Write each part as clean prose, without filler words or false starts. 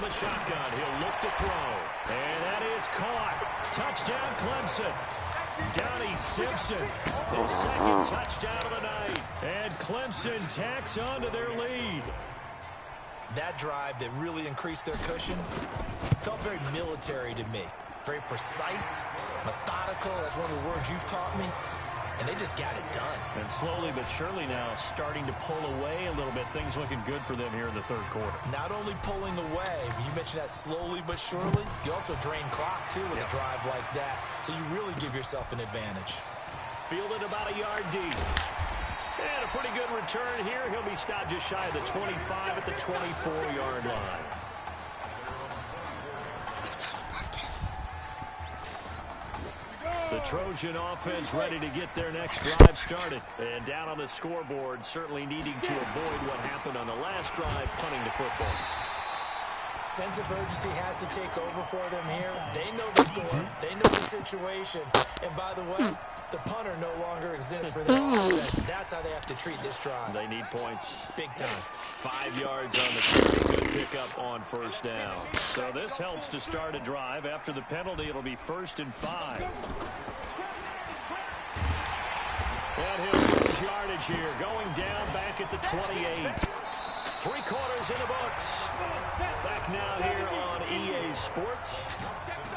the shotgun. He'll look to throw. And that is caught. Touchdown, Clemson. Donnie Simpson, his second touchdown of the night. And Clemson tacks on to their lead. That drive that really increased their cushion felt very military to me. Very precise, methodical. That's one of the words you've taught me. And they just got it done. And slowly but surely now starting to pull away a little bit. Things looking good for them here in the third quarter. Not only pulling away, but you mentioned that slowly but surely. You also drain clock, too, with a drive like that. So you really give yourself an advantage. Fielded about a yard deep. And a pretty good return here. He'll be stopped just shy of the 25 at the 24-yard line. The Trojan offense ready to get their next drive started. And down on the scoreboard, certainly needing to avoid what happened on the last drive, punting the football. Sense of urgency has to take over for them here. They know the score. They know the situation. And by the way, the punter no longer exists for their offense. That's how they have to treat this drive. They need points. Big time. 5 yards on the carry. Good pickup on first down. So this helps to start a drive. After the penalty, it'll be 1st and 5. And he'll lose yardage here. Going down back at the 28. 3 quarters in the books. Back now here on EA Sports.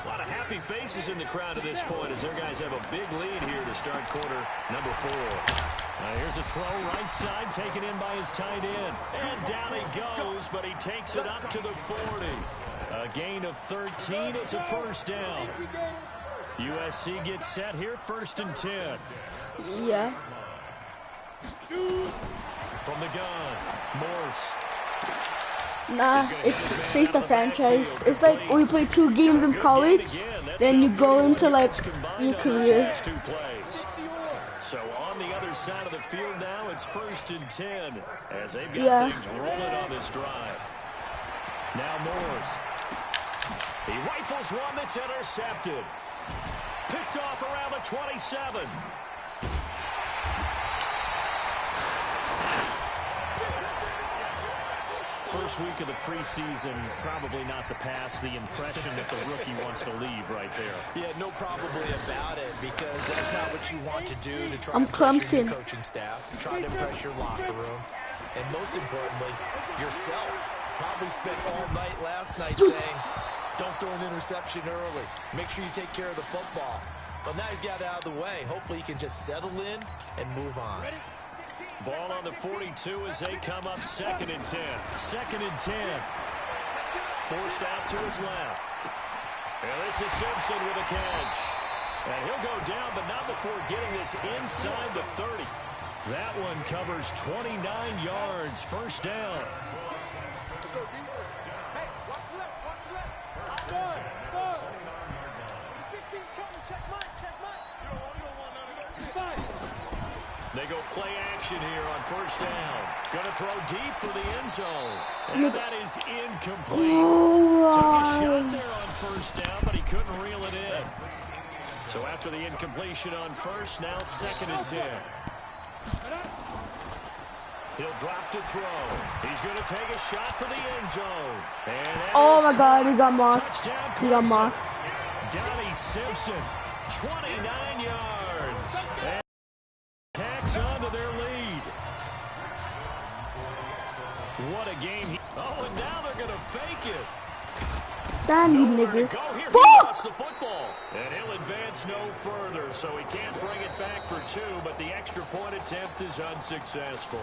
A lot of happy faces in the crowd at this point as their guys have a big lead here to start quarter number 4. Here's a throw right side taken in by his tight end. And down he goes, but he takes it up to the 40. A gain of 13. It's a first down. USC gets set here, 1st and 10. Yeah. From the gun, Morse. Nah, it's face the franchise. It's like when you play 2 games in college, then you go into like your career. So on the other side of the field now, it's 1st and 10 as they've got things rolling on this drive. Now Morse. He rifles one that's intercepted. Picked off around the 27. First week of the preseason, probably not the pass, the impression that the rookie wants to leave right there. Yeah, no probably about it, because that's not what you want to do to try to Clemson. impress your coaching staff, try to impress your locker room, and most importantly, yourself. Probably spent all night last night saying, don't throw an interception early. Make sure you take care of the football. But now he's got it out of the way. Hopefully he can just settle in and move on. Ball on the 42 as they come up 2nd and 10. 2nd and 10. Forced out to his left. And this is Simpson with a catch. And he'll go down, but not before getting this inside the 30. That one covers 29 yards. First down. Let's go deep. Hey, watch the left, watch the left. Good. 16's coming. Check mine, check mine. You don't want none of that. They go play action here on first down. Going to throw deep for the end zone. And that is incomplete. Took a shot there on first down, but he couldn't reel it in. So after the incompletion on first, now 2nd and 10. He'll drop to throw. He's going to take a shot for the end zone. And oh my God, he got mocked. He got mocked. Donnie Simpson, 29 yards. And tacks onto their lead. What a game. Oh, and now they're going to fake it. Damn you, nigga. Fuck! The football. And he'll advance no further, so he can't bring it back for 2, but the extra point attempt is unsuccessful.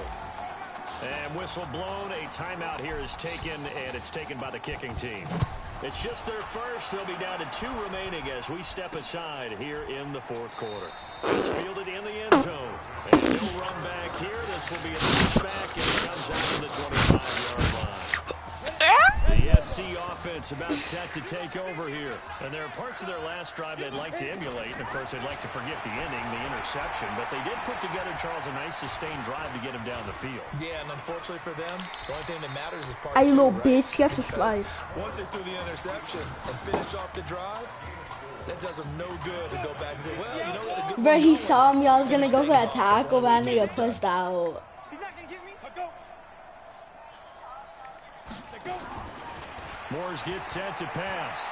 And whistle blown. A timeout here is taken, and it's taken by the kicking team. It's just their first. They'll be down to 2 remaining as we step aside here in the 4th quarter. It's fielded in the end zone. And he'll run back here. This will be a touchback, and it comes out to the 25-yard line. The SC offense about set to take over here. And there are parts of their last drive they'd like to emulate. And, of course, they'd like to forget the inning, the interception. But they did put together, Charles, a nice sustained drive to get him down the field. Yeah, and unfortunately for them, the only thing that matters is part 2, Hey, you little right? bitch, you have to slide. Once they threw the interception and finished off the drive, that does them no good to go back and say, well, you know what? Bro, he saw me. I was gonna go for that tackle, but that nigga pushed out. He's not gonna get me. Go. Moore's gets set to pass.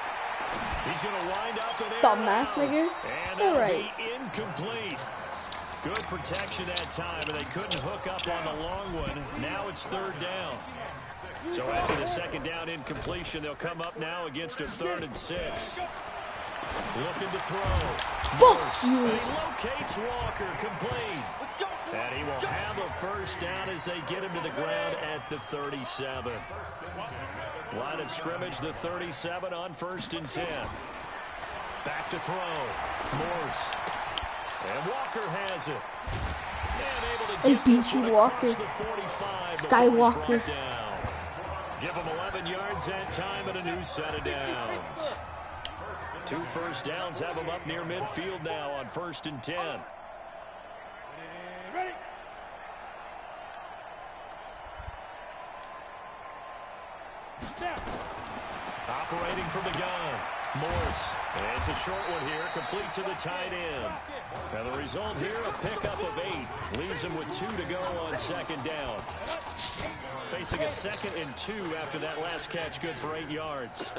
He's going to wind up and Dumbass nigga. And You're that'll right. be incomplete. Good protection that time, but they couldn't hook up on the long one. Now it's third down. So after the second down incompletion, they'll come up now against a 3rd and 6. Looking to throw. Morse. And he locates Walker, complete. And he will have a first down as they get him to the ground at the 37. Line of scrimmage, the 37 on 1st and 10. Back to throw. Morse. And Walker has it. And able to get this one across the 45 Skywalker. Give him 11 yards that time and a new set of downs. 2 first downs have him up near midfield now on 1st and 10. Ready? Operating from the gun. Morse. And it's a short one here, complete to the tight end. Now the result here, a pickup of 8. Leaves him with 2 to go on 2nd down. Facing a 2nd and 2 after that last catch, good for 8 yards.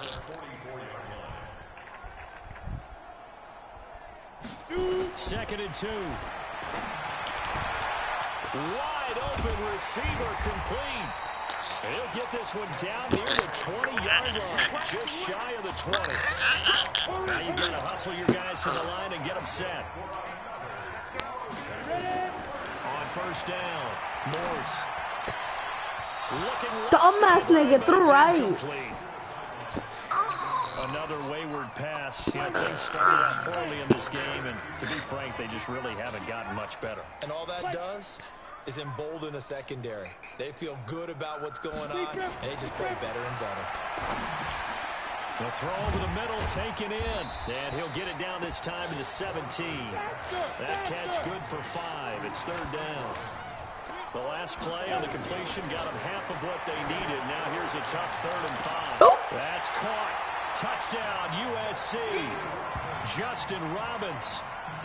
2nd and 2. Wide open receiver, complete. And he'll get this one down near the 20-yard line, just shy of the 20. Now you've got to hustle your guys to the line and get them set. On 1st down, Morse. Dumbass nigga, to the right. Another wayward pass. Yeah, things started out poorly in this game, and to be frank, they just really haven't gotten much better. And all that does is embolden a secondary. They feel good about what's going on, and they just play better and better. The throw over the middle, taken in. And he'll get it down this time to the 17. That catch good for 5. It's 3rd down. The last play on the completion got them half of what they needed. Now here's a tough 3rd and 5. That's caught. Touchdown, USC. Justin Robbins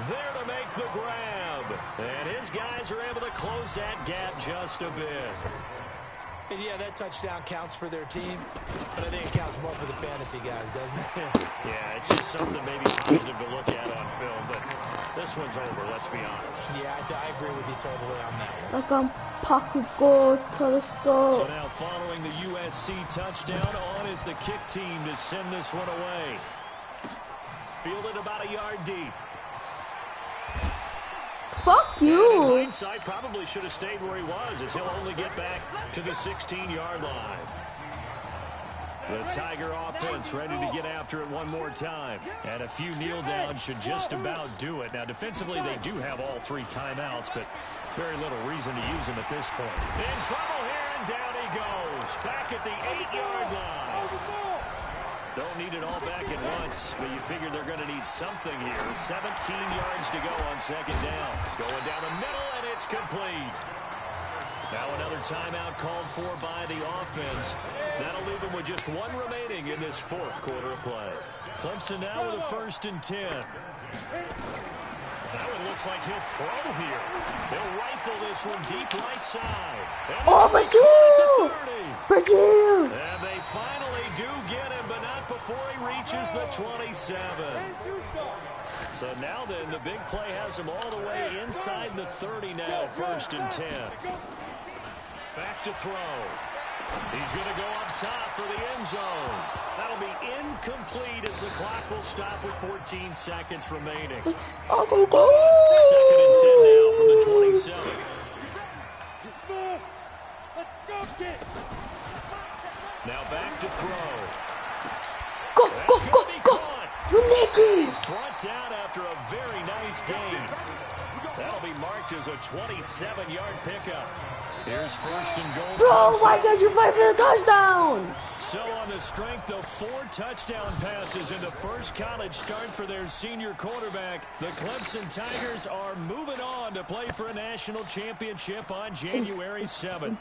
there to make the grab. And his guys are able to close that gap just a bit. And yeah, that touchdown counts for their team, but I think it counts more for the fantasy guys, doesn't it? Yeah, it's just something maybe positive to look at on film, but this one's over, let's be honest. Yeah, I agree with you totally on that one. 약간 바꾸고 털었어. So now following the USC touchdown, on is the kick team to send this one away. Fielded about a yard deep. Fuck In you. hindsight, probably should have stayed where he was, as he'll only get back to the 16-yard line. The Tiger offense ready to get after it one more time. And a few kneel downs should just about do it. Now, defensively, they do have all 3 timeouts, but very little reason to use them at this point. In trouble here, and down he goes. Back at the 8-yard line. Don't need it all back at once, but you figure they're going to need something here. 17 yards to go on 2nd down. Going down the middle, and it's complete. Now another timeout called for by the offense. That'll leave them with just 1 remaining in this 4th quarter of play. Clemson now with a 1st and 10. That one looks like he'll throw here. He'll rifle this one deep right side. Oh, Purdue! And they finally do get him, but not before he reaches the 27. So now then, the big play has him all the way inside the 30 now, 1st and 10. Back to throw. He's going to go up top for the end zone. That'll be incomplete as the clock will stop with 14 seconds remaining. 2nd and 10 now from the 27. Now back to throw. Go, go, go, go! You niggas! He's brought down after a very nice gain. That'll be marked as a 27-yard pickup. Here's 1st and goal. Bro, why can't you fight for the touchdown? So on the strength of 4 touchdown passes in the first college start for their senior quarterback, the Clemson Tigers are moving on to play for a national championship on January 7th.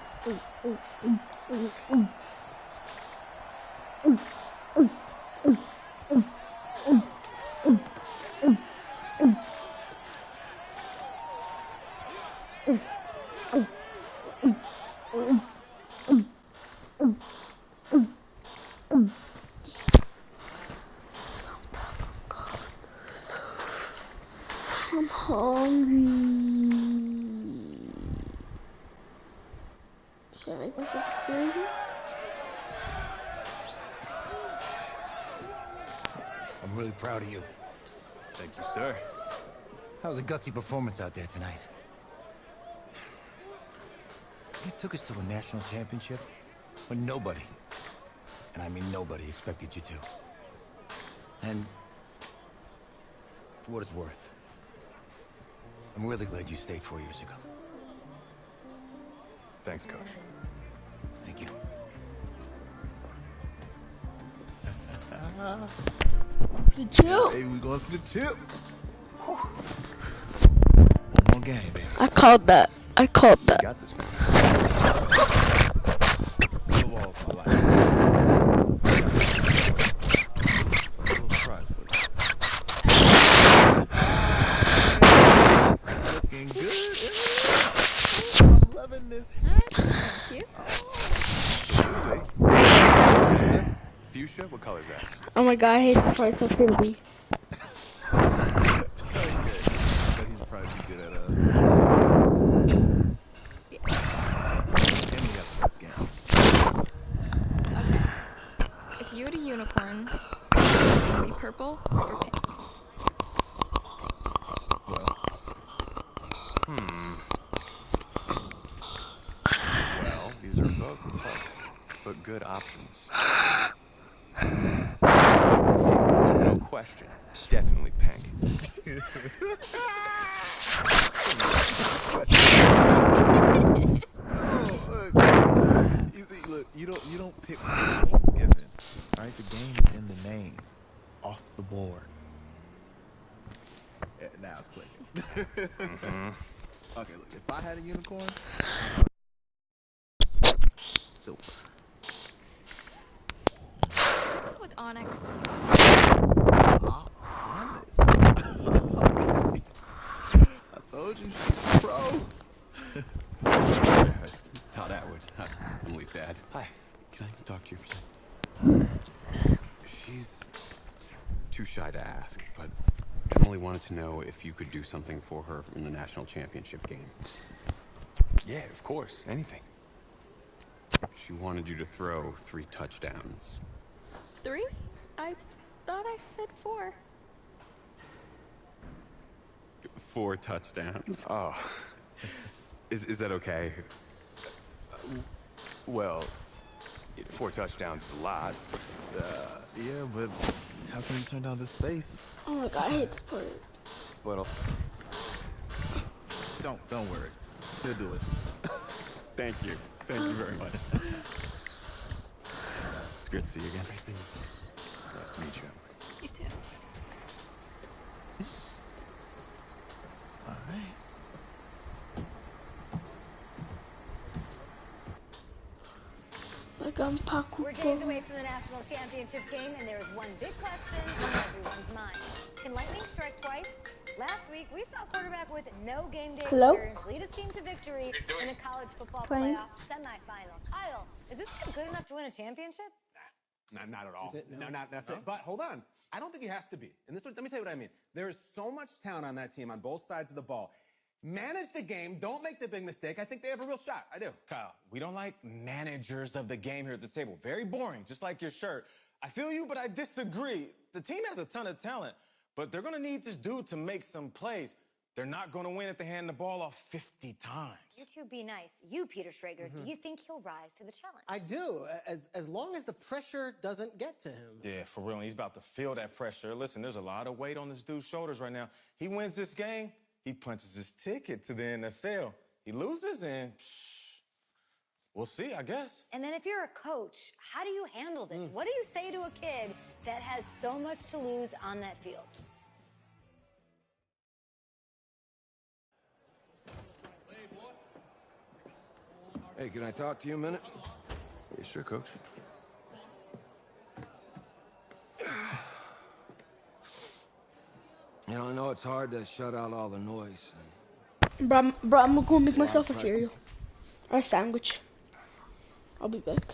I'm really proud of you. Thank you, sir. That was a gutsy performance out there tonight. You took us to a national championship when nobody, and I mean nobody, expected you to. And for what it's worth, I'm really glad you stayed 4 years ago. Thanks, Coach. Thank you. The two. Hey, we going to the chip. One more game, baby. I called that. I called that. Got this, man. Snowball's my life. So a little surprise for you. Looking good. I'm loving this hat. Thank you. Absolutely. Fuchsia? What color is that? Oh my god, I hate the parts of Kirby. Okay. But he'd probably be good at any of those games. Okay. If you had a unicorn, would it be purple or pink? Well, Well, these are both tough, but good options. No question. Definitely pink. you see, look, you don't pick from the options given. All right, the game is in the name, off the board. Yeah, now it's clicking. Okay, look, if I had a unicorn, silver. Go with onyx. Onyx. Okay. I told you she's a pro. Todd Atwood. Hi, Emily's dad. Hi. Can I talk to you for a second? She's too shy to ask, but Emily wanted to know if you could do something for her in the national championship game. Yeah, of course. Anything. She wanted you to throw 3 touchdowns. 3? I thought I said 4. 4 touchdowns. Oh. Is that okay? Well, 4 touchdowns is a lot. Yeah, but how can you turn down this space? Oh my god, I hate this part. Well, Don't worry. He'll do it. Thank you. Thank you very much. It's good to see you again. it's nice to meet you. You too. All right. Like I'm Paku. We're days away from the national championship game, and there is one big question on everyone's mind. Can lightning strike twice? Last week, we saw a quarterback with no game day experience lead his team to victory in a college football playoff semifinal. Kyle, is this guy good enough to win a championship? Not at all. That's it. But hold on. I don't think he has to be. And let me tell you what I mean. There is so much talent on that team on both sides of the ball. Manage the game. Don't make the big mistake. I think they have a real shot. I do. Kyle, we don't like managers of the game here at the table. Very boring, just like your shirt. I feel you, but I disagree. The team has a ton of talent, but they're going to need this dude to make some plays. They're not going to win if they hand the ball off 50 times. You two be nice. You, Peter Schrager, do you think he'll rise to the challenge? I do, as long as the pressure doesn't get to him. Yeah, for real. He's about to feel that pressure. Listen, there's a lot of weight on this dude's shoulders right now. He wins this game, he punches his ticket to the NFL. He loses, and we'll see, I guess. And then if you're a coach, how do you handle this? What do you say to a kid that has so much to lose on that field? Hey, can I talk to you a minute? Yeah, sure, Coach. You know, I know it's hard to shut out all the noise. Bro, I'm gonna go make myself a cereal. Or a sandwich. I'll be back.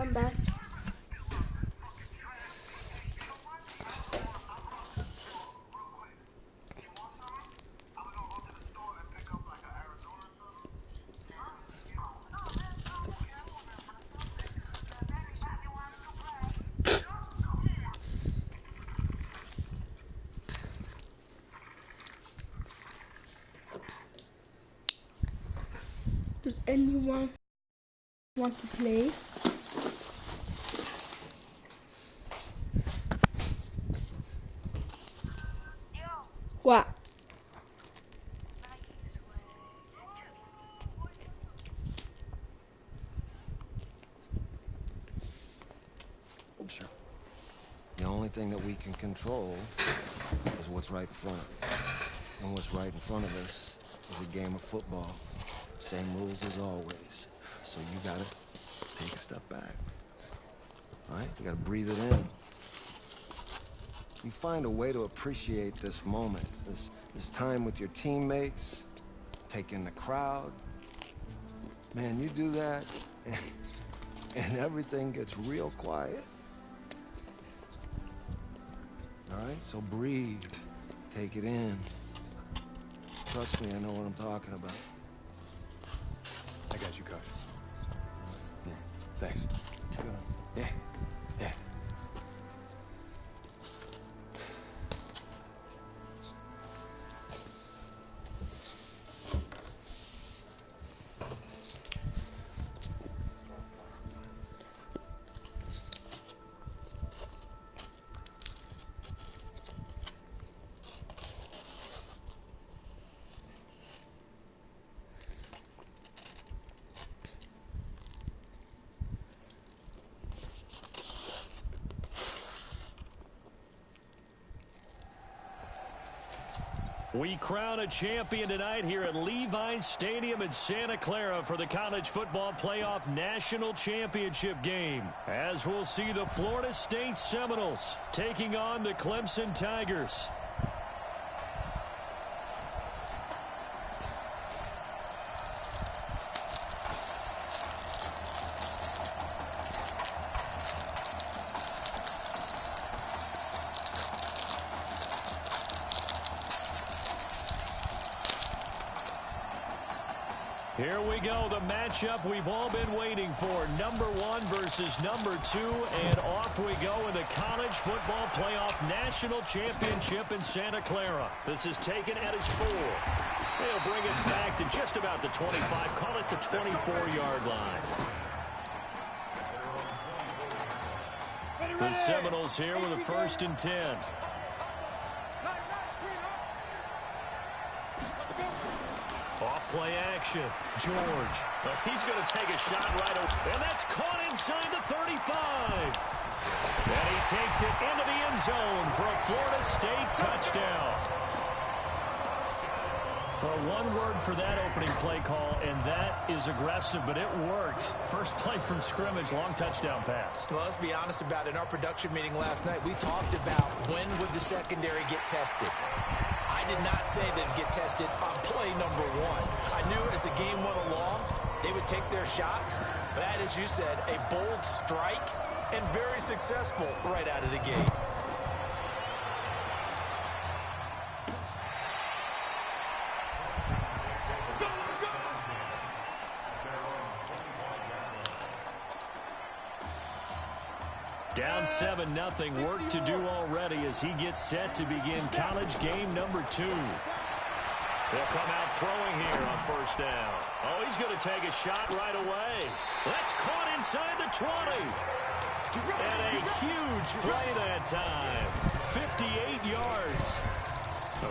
I'm back. Does anyone want to play? What? Sure. The only thing that we can control is what's right in front of us. And what's right in front of us is a game of football. Same rules as always. So you gotta take a step back. All right? You gotta breathe it in. You find a way to appreciate this moment, this time with your teammates, take in the crowd. Man, you do that, and everything gets real quiet. All right? So breathe. Take it in. Trust me, I know what I'm talking about. I got you, Coach. Yeah, thanks. Good. Yeah, yeah. We crown a champion tonight here at Levi's Stadium in Santa Clara for the College Football Playoff National Championship game. As we'll see the Florida State Seminoles taking on the Clemson Tigers. Here we go, the matchup we've all been waiting for. Number 1 versus number 2, and off we go in the College Football Playoff National Championship in Santa Clara. This is taken at his 4. They'll bring it back to just about the 25, call it the 24-yard line. The Seminoles here with a 1st and 10. Off-play action. George. He's going to take a shot right away. And that's caught inside the 35. And he takes it into the end zone for a Florida State touchdown. Well, one word for that opening play call, and that is aggressive, but it worked. First play from scrimmage, long touchdown pass. Well, let's be honest about it. In our production meeting last night, we talked about when would the secondary get tested. I did not say they'd get tested on play number 1. I knew as the game went along, they would take their shots. That, as you said, a bold strike and very successful right out of the gate. Down 7-0. Work to do already as he gets set to begin college game number 2. They'll come out throwing here on 1st down. Oh, he's going to take a shot right away. That's caught inside the 20. And a huge play that time. 58 yards.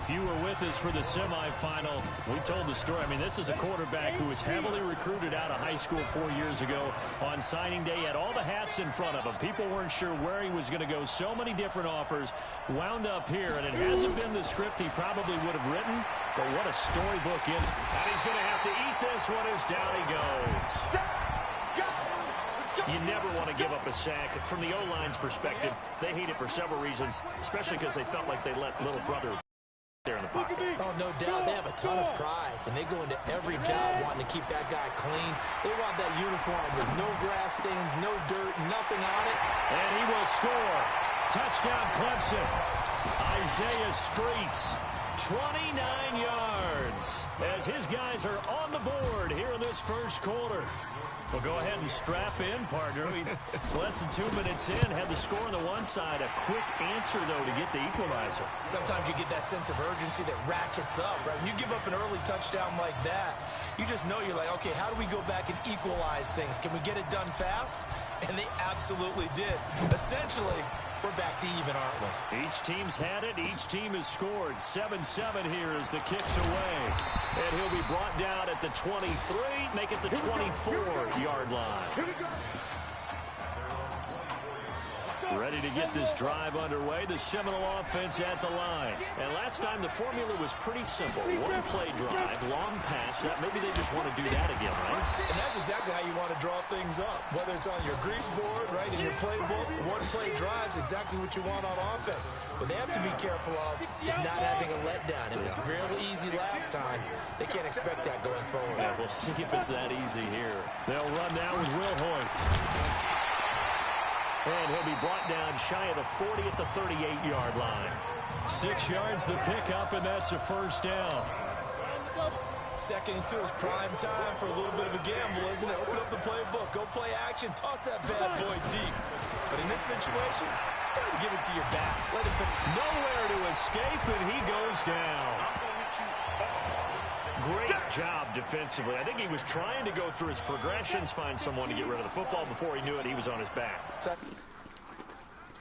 If you were with us for the semifinal, we told the story. I mean, this is a quarterback who was heavily recruited out of high school 4 years ago. On signing day, he had all the hats in front of him. People weren't sure where he was going to go. So many different offers. Wound up here, and it hasn't been the script he probably would have written, but what a storybook in it. And he's going to have to eat this one as down he goes. You never want to give up a sack. From the O-line's perspective, they hate it for several reasons, especially because they felt like they let little brother there in the pocket. Oh, no doubt. They have a ton of pride, and they go into every job wanting to keep that guy clean. They want that uniform with no grass stains, no dirt, nothing on it. And he will score. Touchdown, Clemson. Isaiah Streets, 29 yards, as his guys are on the board here in this first quarter. Well, go ahead and strap in, partner. Less than 2 minutes in, had the score on the one side. A quick answer, though, to get the equalizer. Sometimes you get that sense of urgency that ratchets up, right? When you give up an early touchdown like that, you just know you're like, okay, how do we go back and equalize things? Can we get it done fast? And they absolutely did. Essentially, we're back to even, aren't we? Each team's had it. Each team has scored. 7-7 here as the kick's away. And he'll be brought down at the 23, make it the 24-yard line. Here we go. Ready to get this drive underway. The Seminole offense at the line. And last time the formula was pretty simple. One play drive, long pass. Maybe they just want to do that again, right? And that's exactly how you want to draw things up. Whether it's on your grease board, right, in your playbook, one play drive is exactly what you want on offense. What they have to be careful of is not having a letdown. It was real easy last time. They can't expect that going forward. Yeah, we'll see if it's that easy here. They'll run now with Will Hoyt. And he'll be brought down shy of the 40 at the 38-yard line. 6 yards the pickup, and that's a first down. 2nd and 2 is prime time for a little bit of a gamble, isn't it? Open up the playbook, go play action, toss that bad boy deep. But in this situation, go ahead and give it to your back. Let it pick. Nowhere to escape, and he goes down. Great job defensively. I think he was trying to go through his progressions, find someone to get rid of the football. Before he knew it, he was on his back.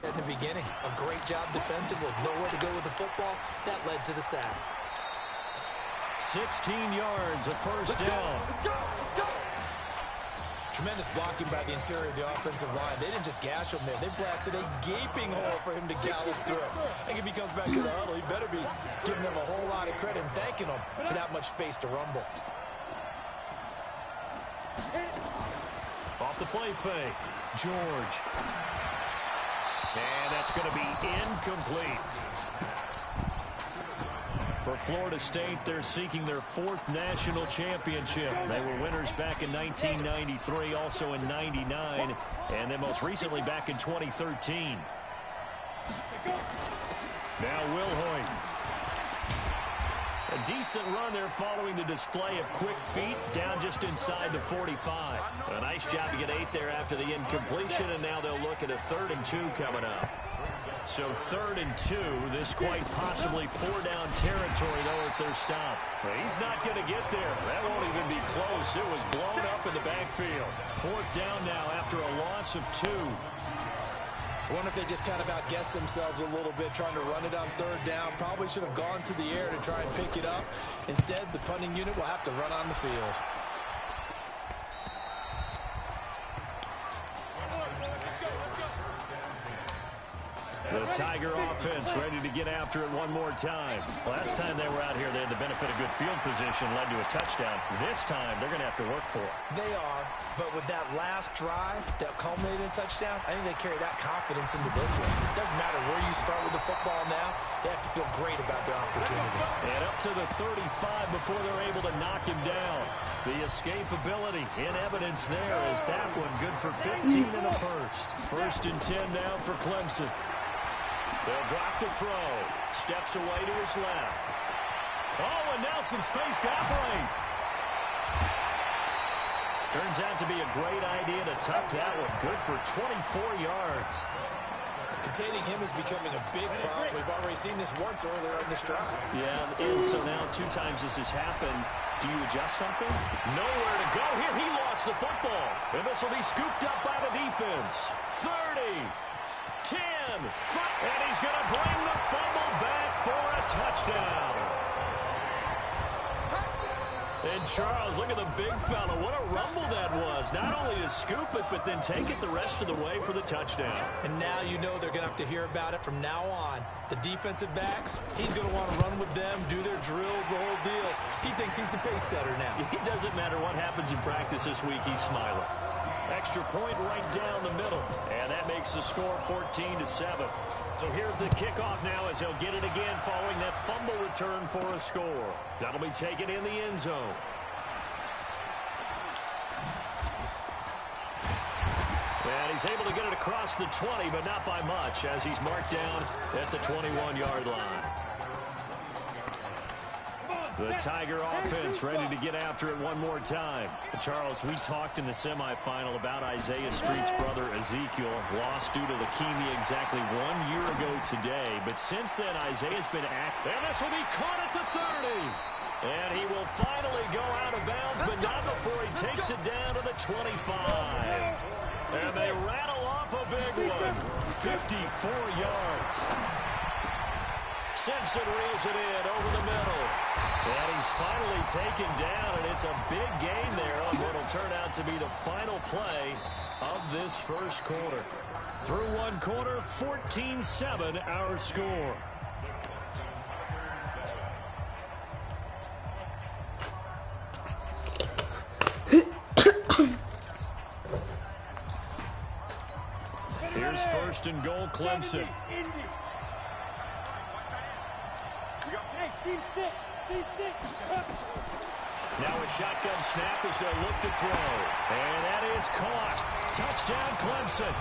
In the beginning, a great job defensively. Nowhere to go with the football. That led to the sack. 16 yards, a first down. Tremendous blocking by the interior of the offensive line. They didn't just gash him there. They blasted a gaping hole for him to gallop through. I think if he comes back to the huddle, he better be giving them a whole lot of credit and thanking them for that much space to rumble. Off the play fake, George. And that's going to be incomplete. For Florida State, they're seeking their 4th national championship. They were winners back in 1993, also in 99, and then most recently back in 2013. Now Will Hoyt. A decent run there following the display of quick feet down just inside the 45. A nice job to get 8 there after the incompletion, and now they'll look at a 3rd and 2 coming up. So 3rd and 2, this quite possibly 4-down territory, though, if they're stopped. But he's not going to get there. That won't even be close. It was blown up in the backfield. 4th down now after a loss of 2. I wonder if they just kind of outguessed themselves a little bit trying to run it on 3rd down. Probably should have gone to the air to try and pick it up. Instead, the punting unit will have to run on the field. The Tiger offense ready to get after it one more time. Last time they were out here, they had the benefit of good field position, led to a touchdown. This time, they're going to have to work for it. They are, but with that last drive that culminated in a touchdown, I think they carry that confidence into this one. It doesn't matter where you start with the football now. They have to feel great about their opportunity. And up to the 35 before they're able to knock him down. The escapability in evidence there is that one good for 15 and a first. 1st and 10 now for Clemson. They'll drop the throw. Steps away to his left. Oh, and now some space to operate. Turns out to be a great idea to tuck that one. Good for 24 yards. Containing him is becoming a big problem. We've already seen this once earlier in this drive. Yeah, and so now 2 times this has happened. Do you adjust something? Nowhere to go here. He lost the football. And this will be scooped up by the defense. 30. 10, 5, and he's going to bring the fumble back for a touchdown. And Charles, look at the big fella. What a rumble that was. Not only to scoop it, but then take it the rest of the way for the touchdown. And now you know they're going to have to hear about it from now on. The defensive backs, he's going to want to run with them, do their drills, the whole deal. He thinks he's the pace setter now. It doesn't matter what happens in practice this week. He's smiling. Extra point right down the middle. And that makes the score 14-7. So here's the kickoff now as they'll get it again following that fumble return for a score. That'll be taken in the end zone. And he's able to get it across the 20, but not by much as he's marked down at the 21-yard line. The Tiger offense ready to get after it one more time. Charles, we talked in the semifinal about Isaiah Street's brother Ezekiel, lost due to leukemia exactly 1 year ago today. But since then, Isaiah's been active. And this will be caught at the 30. And he will finally go out of bounds, but not before he takes it down to the 25. And they rattle off a big one. 54 yards. Simpson reels it in over the middle. And he's finally taken down, and it's a big gain there on what will turn out to be the final play of this first quarter. Through one quarter, 14-7 our score. Here's first and goal, Clemson. Now a shotgun snap as they look to throw. And that is caught. Touchdown, Clemson.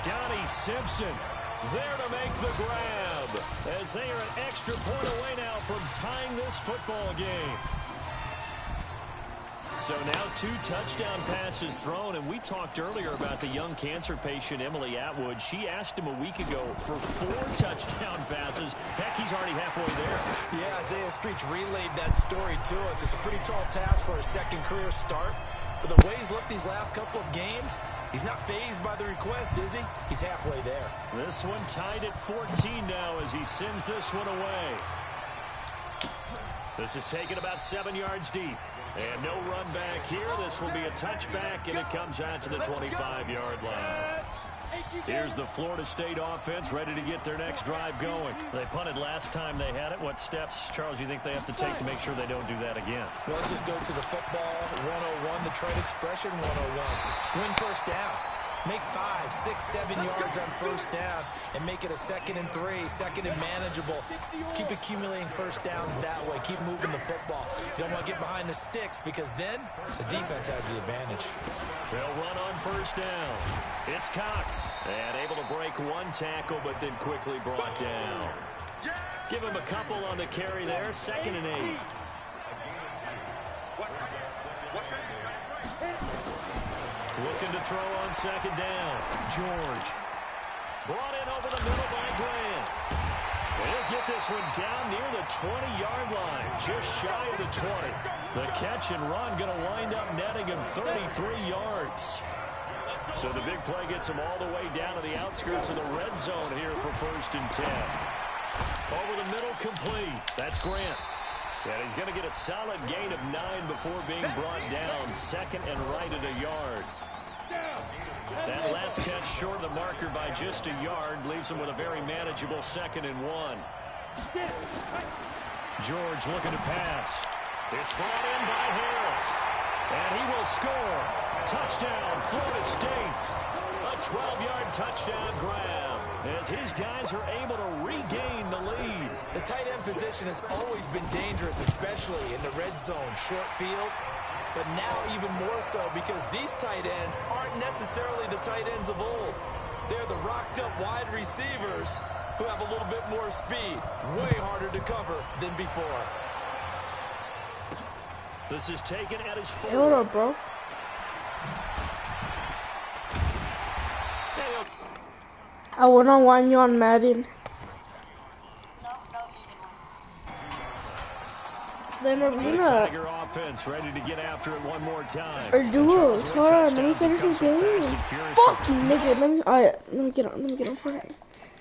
Donnie Simpson there to make the grab as they are an extra point away now from tying this football game. So now 2 touchdown passes thrown, and we talked earlier about the young cancer patient, Emily Atwood. She asked him a week ago for 4 touchdown passes. Heck, he's already halfway there. Yeah, Isaiah Street relayed that story to us. It's a pretty tall task for a second career start. But the way he's looked these last couple of games, he's not fazed by the request, is he? He's halfway there. This one tied at 14 now as he sends this one away. This is taken about 7 yards deep. And no run back here. This will be a touchback, and it comes out to the 25-yard line. Here's the Florida State offense ready to get their next drive going. They punted last time they had it. What steps, Charles, you think they have to take to make sure they don't do that again? Well, let's just go to the football 101, the trade expression 101. Win first down. Make 5, 6, 7 yards on first down and make it a 2nd and 3, second and manageable. Keep accumulating first downs that way. Keep moving the football. You don't want to get behind the sticks because then the defense has the advantage. They'll run on first down. It's Cox. And able to break 1 tackle, but then quickly brought down. Give him a couple on the carry there. 2nd and 8. Looking to throw on 2nd down. George. Brought in over the middle by Grant. And he'll get this one down near the 20-yard line. Just shy of the 20. The catch and run going to wind up netting him 33 yards. So the big play gets him all the way down to the outskirts of the red zone here for 1st and 10. Over the middle, complete. That's Grant. And he's going to get a solid gain of 9 before being brought down. 2nd and right at a yard. That last catch short of the marker by just a yard leaves him with a very manageable 2nd and 1. George looking to pass. It's brought in by Harris. And he will score. Touchdown, Florida State. A 12-yard touchdown grab as his guys are able to regain the lead. The tight end position has always been dangerous, especially in the red zone, short field. But now even more so because these tight ends aren't necessarily the tight ends of old. They're the rocked-up wide receivers who have a little bit more speed. Way harder to cover than before. This is taken at his 4. Hey, what up, bro? I wouldn't want you on Madden. Then Arena. Tiger offense ready to get after it one more time. Or duos. Hold on, let me finish this game. Fuck you, nigga. Let me get on for it.